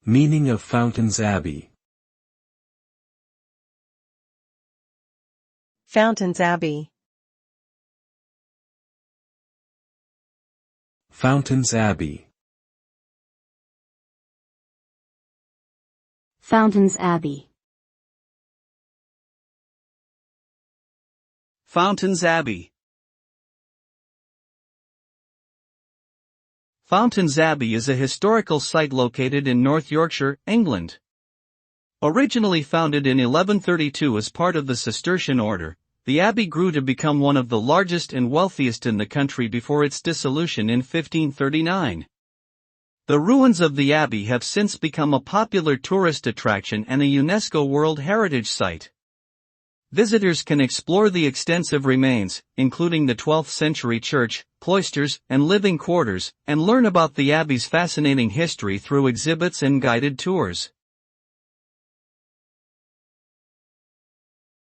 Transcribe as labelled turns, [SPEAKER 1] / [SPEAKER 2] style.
[SPEAKER 1] Meaning of Fountains Abbey.
[SPEAKER 2] Fountains Abbey.
[SPEAKER 1] Fountains Abbey.
[SPEAKER 3] Fountains Abbey.
[SPEAKER 4] Fountains Abbey. Fountains Abbey is a historical site located in North Yorkshire, England. Originally founded in 1132 as part of the Cistercian order, the abbey grew to become one of the largest and wealthiest in the country before its dissolution in 1539. The ruins of the abbey have since become a popular tourist attraction and a UNESCO World Heritage Site. Visitors can explore the extensive remains, including the 12th century church, cloisters, and living quarters, and learn about the abbey's fascinating history through exhibits and guided tours.